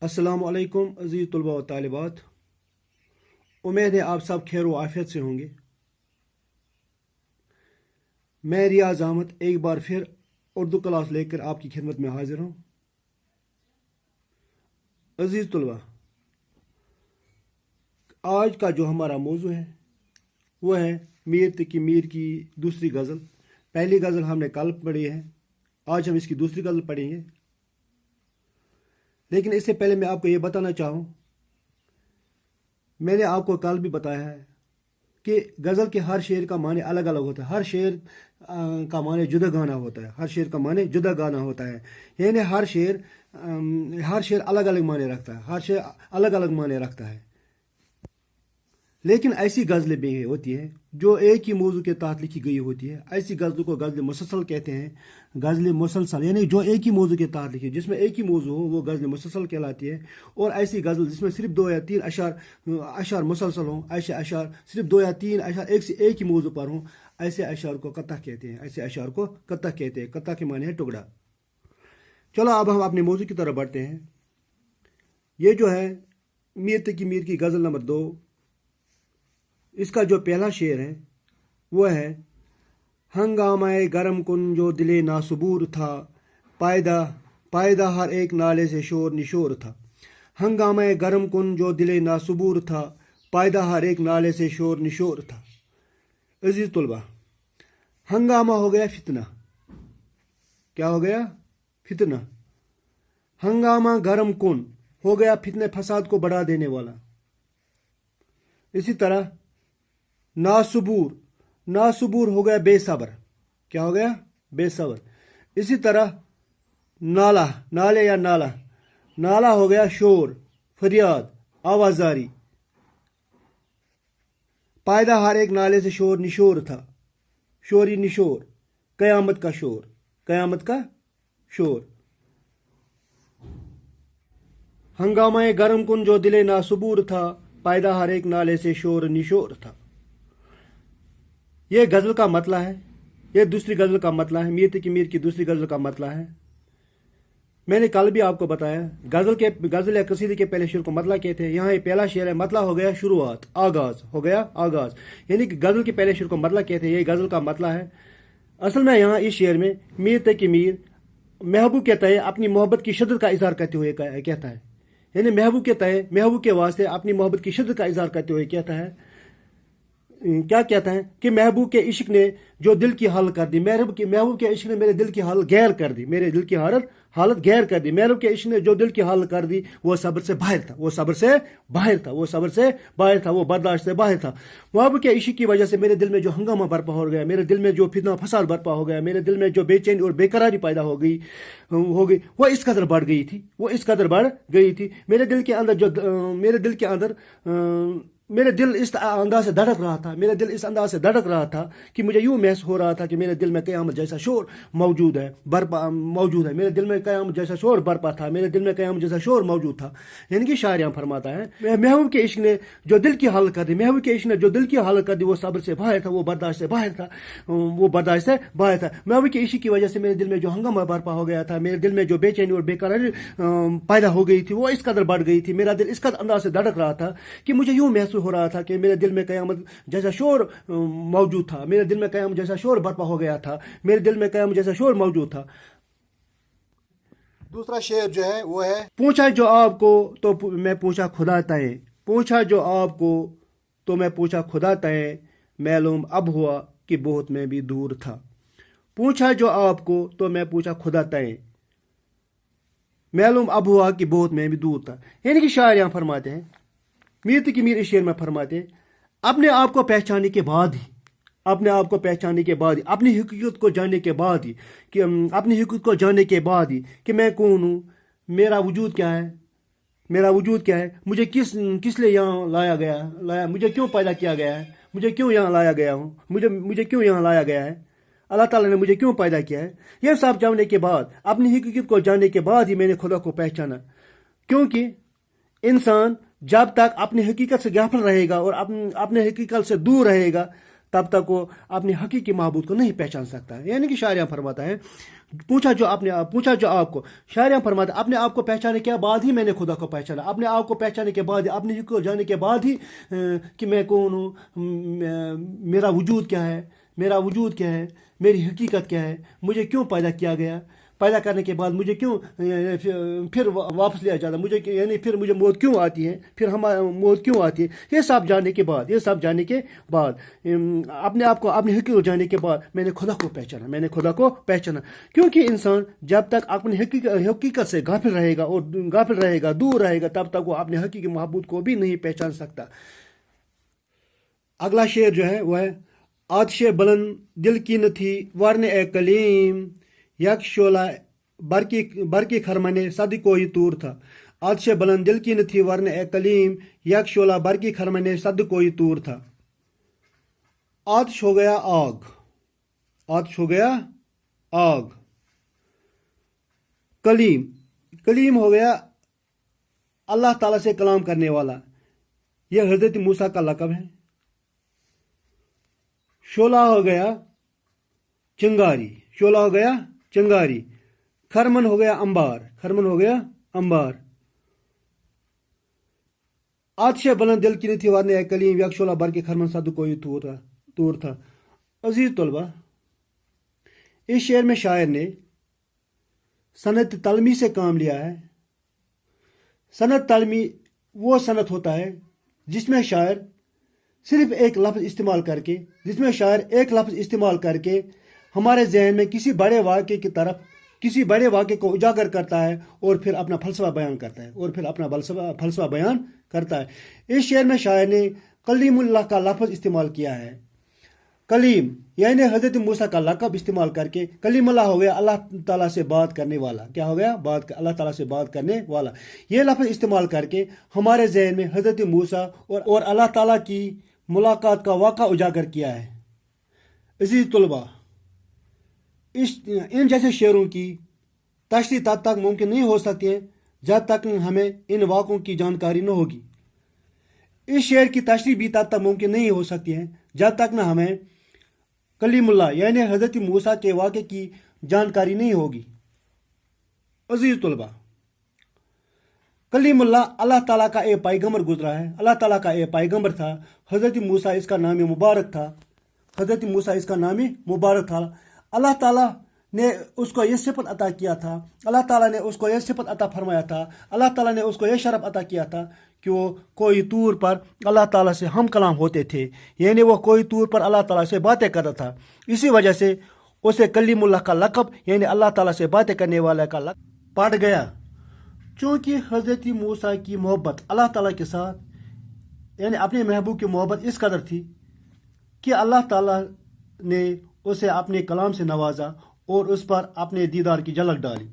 अस्सलाम वालेकुम अज़ीज़ तलबा व तालिबात। उम्मीद है आप सब खैर व आफियत से होंगे। मैं रियाज अहमद एक बार फिर उर्दू क्लास लेकर आपकी खिदमत में हाजिर हूँ। अज़ीज़ तलबा, आज का जो हमारा मौजू है वो है मीर तकी मीर की दूसरी गज़ल। पहली गज़ल हमने कल पढ़ी है, आज हम इसकी दूसरी गज़ल पढ़ेंगे। लेकिन इससे पहले मैं आपको ये बताना चाहूँ, मैंने आपको कल भी बताया है कि गज़ल के हर शेर का माने अलग अलग होता है। हर शेर का माने जुदा गाना होता है। हर शेर का माने जुदा गाना होता है, यानी हर शेर अलग अलग माने रखता है। हर शेर अलग अलग माने रखता है। लेकिन ऐसी गज़लें भी होती है जो एक ही मौजू के तहत लिखी गई होती है। ऐसी गज़लों को गज़ल मुसलसल कहते हैं। गज़ल मुसलसल यानी जो एक ही मौजू के तहत लिखी, जिसमें एक ही मौजू हो, वो गज़ल मुसलसल कहलाती है। और ऐसी गज़ल जिसमें सिर्फ 2 या 3 अशार मुसलसल हों, ऐसे अशार सिर्फ 2 या 3 अशार एक ही मौजू पर हों, ऐसे अशार को कत्ता कहते हैं। ऐसे अशार को कत्ता कहते हैं। कत्ता के माने है टुकड़ा। चलो अब हम अपने मौजू की तरफ बढ़ते हैं। ये जो है मीर तकी मीर की गज़ल नंबर 2, इसका जो पहला शेर है वो है हंगामाए गरम कुन जो दिले नासबूर था, पायदा हर एक नाले से शोर निशोर था। हंगामाए गरम कुन जो दिले नासबूर था, पायदा हर एक नाले से शोर निशोर था। अजीज तुलबा, हंगामा हो गया फितना। क्या हो गया? फितना। हंगामा गरम कुन हो गया फितने फसाद को बढ़ा देने वाला। इसी तरह नासुबूर हो गया बेसब्र। क्या हो गया? बेसब्र। इसी तरह नाला हो गया शोर, फरियाद, आवाजारी। पायदा हर एक नाले से शोर निशोर था। शोरी निशोर, कयामत का शोर। हंगामाए गरम कुन जो दिले नासुबूर था, पायदा हर एक नाले से शोर निशोर था। ये गज़ल का मतला है। ये दूसरी गज़ल का मतला है। मीर तकी मीर की दूसरी गज़ल का मतला है। मैंने कल भी आपको बताया, गज़ल या कसीदे के पहले शेर को मतला कहते हैं। यहाँ ये पहला शेर है, मतला हो गया शुरुआत, आगाज हो गया आगाज, यानी कि गज़ल के पहले शेर को मतला कहते हैं। ये गज़ल का मतला है। असल में यहाँ इस शेर में मीर तकी मीर महबूब के तय अपनी मोहब्बत की शिद्दत का इजहार करते हुए कहता है, यानी महबूब के वास्ते अपनी मोहब्बत की शिद्दत का इजहार करते हुए कहता है। क्या कहता है कि महबूब के इश्क ने जो दिल की हालत कर दी, महबूब के इश्क ने मेरे दिल की हालत गैर कर दी, मेरे दिल की हालत गैर कर दी। महबूब के इश्क ने जो दिल की हालत कर दी, वो सब्र से बाहर था, वो बर्दाश्त से बाहर था। महबूब के इश्क की वजह से मेरे दिल में जो हंगामा बर्पा हो गया, मेरे दिल में जो फितना फसाद बर्पा हो गया, मेरे दिल में जो बेचैनी और बेकरारी पैदा हो गई, वो इस कदर बढ़ गई थी। मेरे दिल इस अंदाज से धड़क रहा था कि मुझे यूं महसूस हो रहा था कि मेरे दिल में क़यामत जैसा शोर मौजूद है। मेरे दिल में क़यामत जैसा शोर बरपा था। मेरे दिल में क़यामत जैसा शोर मौजूद था। यानी कि शायर यहाँ फरमाता है, महबूब के इश्क ने जो दिल की हालत कर दी, वो सब्र से बाहर था, वो बर्दाश्त से बाहर था। महबूब के इश्क की वजह से मेरे दिल में जो हंगामा बरपा हो गया था, मेरे दिल में जो बेचैनी और बेकरारी पैदा हो गई थी, वो इस कदर बढ़ गई थी। मेरा दिल इस कदर अंदाज से धड़क रहा था कि मुझे यूं महसूस हो रहा था कि मेरे दिल में क़यामत जैसा शोर मौजूद था। मेरे दिल में क़यामत जैसा शोर बर्पा हो गया था। दूसरा शेर जो है वो है, पूछा जो आपको तो मैं पूछा खुदा तय, मालूम अब हुआ कि बहुत मैं भी दूर था। पूछा जो आपको तो मैं पूछा खुदा तय, मालूम अब हुआ कि बहुत मैं भी दूर था। यानी कि शायर यहाँ फरमाते हैं, मीर तकी मीर इस शेर में फरमाते हैं, अपने आप को पहचानने के बाद ही, अपनी हकीकत को जानने के बाद ही कि मैं कौन हूँ, मेरा वजूद क्या है, मुझे किस लिए यहाँ लाया, मुझे क्यों पैदा किया गया है, मुझे क्यों यहाँ लाया गया है, अल्लाह ताला ने मुझे क्यों पैदा किया है। यह सब जानने के बाद, अपनी हकीकत को जानने के बाद ही मैंने खुदा को पहचाना। क्योंकि इंसान जब तक अपनी हकीकत से गाफिल रहेगा और अपने हकीकत से दूर रहेगा, तब तक वो अपने हकीकी महबूद को नहीं पहचान सकता है। यानी कि शायर यहाँ फरमाता है, पूछा जो आपको, शायर यहाँ फरमाता है, अपने आप को पहचाने के बाद ही मैंने खुदा को पहचाना, अपने आप को पहचाने के बाद, अपने को जाने के बाद ही कि मैं कौन हूँ, मेरा वजूद क्या है, मेरी हकीकत क्या है, मुझे क्यों पैदा किया गया, पैदा करने के बाद मुझे क्यों फिर वापस लिया जाता, मुझे यानी फिर मुझे मौत क्यों आती है, फिर हमारा मौत क्यों आती है, ये सब जानने के बाद अपने आप को अपनी हकीकत जानने के बाद मैंने खुदा को पहचाना। क्योंकि इंसान जब तक अपनी हकीकत से गाफिल रहेगा, दूर रहेगा, तब तक वो अपने हकीकी महबूद को भी नहीं पहचान सकता। अगला शेर जो है वो है, आतिशे बुलंद दिल की न थी वरने ए कलीम, यक शोला बरकी खरमने सद कोई तूर था। आतिशे बुलंद दिल की न थी वरने ए कलीम, यक शोला बरकी खरमने सद कोई तूर था। आतिश हो गया आग, कलीम हो गया अल्लाह ताला से कलाम करने वाला, यह हजरत मूसा का लक़ब है। शोला हो गया चिंगारी, खरमन हो गया अंबार। आतिशे बुलंद दिल की थी वारने कलीम, यक शोला बर के खरमन सद कोई तूर था। अजीज तलबा, इस शेर में शायर ने सनत तलमी से काम लिया है। सनत तलमी वो सनत होता है जिसमें शायर सिर्फ एक लफ्ज़ इस्तेमाल करके हमारे जहन में किसी बड़े वाक़े को उजागर करता है और फिर अपना फलसफा बयान करता है। इस शेर में शायर ने कलीमुल्लाह का लफ्ज़ इस्तेमाल किया है। कलीम यानी हजरत मूसा का लक़ब इस्तेमाल करके कलीमुल्लाह हो गया अल्लाह ताला से बात करने वाला। क्या हो गया? अल्लाह ताला से बात करने वाला। ये लफ्ज़ इस्तेमाल करके हमारे जहन में हजरत मूसा और अल्लाह ताला की मुलाकात का वाक़ा उजागर किया है। अज़ीज़ तलबा, इन जैसे शेरों की तशरीह तब तक मुमकिन नहीं हो सकती है जब तक हमें इन वाक़ों की जानकारी न होगी। इस शेर की तशरीह भी तब तक मुमकिन नहीं हो सकती है जब तक न हमें कलीमुल्लाह यानी हज़रत मूसा के वाक़े की जानकारी नहीं होगी। अज़ीज़ तलबा, कलीमुल्लाह अल्लाह ताला का एक पैगम्बर गुजरा है, अल्लाह ताला का एक पैगम्बर था। हज़रत मूसा इसका नाम मुबारक था। अल्लाह ताला ने उसको यह सिफत अता किया था, अल्लाह ताला ने उसको यह सिफत अता फरमाया था, अल्लाह ताला ने उसको यह शरफ अता किया था कि वो कोई तूर पर अल्लाह ताला से हम कलाम होते थे, यानी वो कोई तूर पर अल्लाह ताला से बातें करता था। इसी वजह से उसे कलीमुल्लाह का लक़ब यानी अल्लाह ताला से बातें करने वाला का लक़ब पड़ गया। चूँकि हज़रत मूसा की मोहब्बत अल्लाह ताला के साथ यानी अपने महबूब की मोहब्बत इस कदर थी कि अल्लाह ताला ने उसे अपने कलाम से नवाजा और उस पर अपने दीदार की झलक डाली।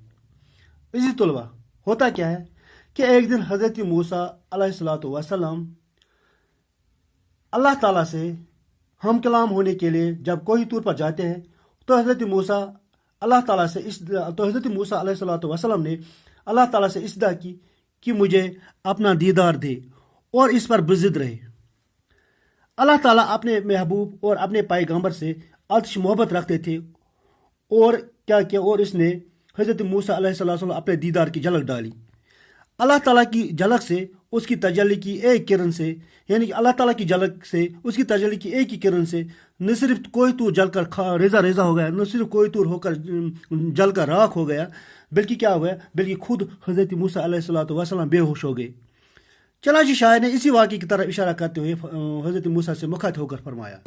इसी तलबा, होता क्या है कि एक दिन हज़रत मूसा अलैहिस्सलातु वस्सलाम अल्लाह ताला से हम कलाम होने के लिए जब कोई तूर पर जाते हैं तो हज़रत मूसा अलैहिस्सलातु वस्सलाम ने अल्लाह ताला से इस्दा की कि मुझे अपना दीदार दे और इस पर बिज़िद रहे। अल्लाह ताला अपने महबूब और अपने पैगंबर से अतिश मोहब्बत रखते थे और क्या किया, और इसने हज़रत मूसा अलैहिस्सलाम अपने दीदार की झलक डाली। अल्लाह ताला की झलक से उसकी तजल्ली की एक किरण से यानी कि अल्लाह ताला की झलक से उसकी तजल्ली की एक ही किरण से न सिर्फ कोई तूर जलकर रेजा हो गया, न सिर्फ कोई तूर होकर जलकर राख हो गया, बल्कि क्या हो गया, बल्कि खुद हज़रत मूसा अलैहिस्सलाम बेहोश हो गए। चनांचे शायर ने इसी वाक़े की तरफ इशारा करते हुए हज़रत मूसा से मुखातिब होकर फरमाया।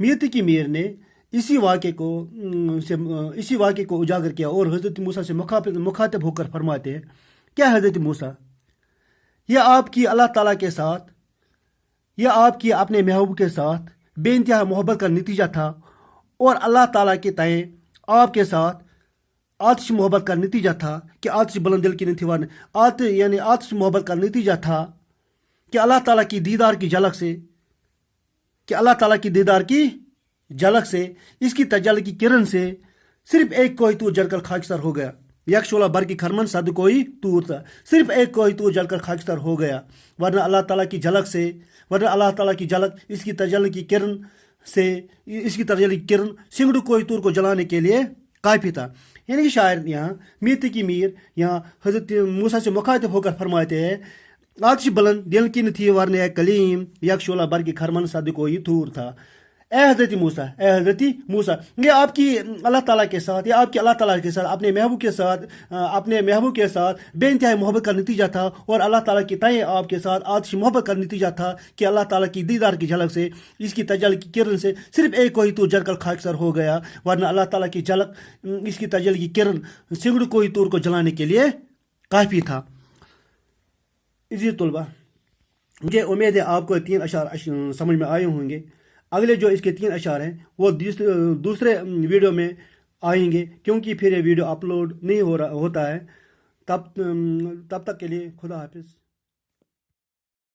मियत की मीर ने इसी वाक़े को उजागर किया और हज़रत मूसा से मुखातिब होकर फरमाते हैं, क्या हज़रत मूसा, यह आपकी अल्लाह ताला के साथ, यह आपकी अपने महबूब के साथ बेइंतहा मोहब्बत का नतीजा था और अल्लाह ताला के तय आपके साथ आतिश मोहब्बत का नतीजा था कि आतिश बुलंद दिल की निथिवान यानी आतिश मोहब्बत का नतीजा था कि अल्लाह ताला की दीदार की झलक से इसकी तजल्ली की किरण से सिर्फ एक कोई तूर जलकर खाकिस्तार हो गया। यक शोला बर की खरमन सद कोई तूर था, सिर्फ एक कोई तूर जलकर खाकिस्तार हो गया, वरना अल्लाह ताला की झलक इसकी तजल्ली की किरण سے اس کی تجلی کی کرن سنگڑ کوہ طور کو جلانے کے لیے کافی تھا. یعنی کہ شاعر یہاں میت کی میر یہاں حضرت موسیٰ سے مخاطب ہو کر فرماتے ہیں آتش بلند دل کی نتھی ورنہ کلیم یک شعلہ برگ خرمن صد کوئی تھور تھا. اے حضرت موسیٰ یہ آپ کی اللہ تعالیٰ کے ساتھ یا آپ کی اللہ تعالیٰ کے ساتھ اپنے محبوب کے ساتھ بے انتہائی محبت کا نتیجہ تھا, اور اللہ تعالیٰ کی تائیں آپ کے ساتھ آتش محبت کا نتیجہ تھا کہ اللہ تعالیٰ کی دیدار کی جھلک سے اس کی تجلی کی کرن سے صرف ایک کوہ طور جل کر خاکسار ہو گیا, ورنہ اللہ تعالیٰ کی جھلک اس کی تجلی کی کرن سنگڑ کوہ طور کو جلانے کے لیے کافی تھا. عزیز طلبہ, مجھے امید ہے آپ کو 3 اشعار سمجھ میں آئے ہوں گے. اگلے جو اس کے 3 اشعار ہیں وہ دوسرے ویڈیو میں آئیں گے, کیونکہ پھر یہ ویڈیو اپلوڈ نہیں ہوتا ہے. تب تک کے لیے خدا حافظ.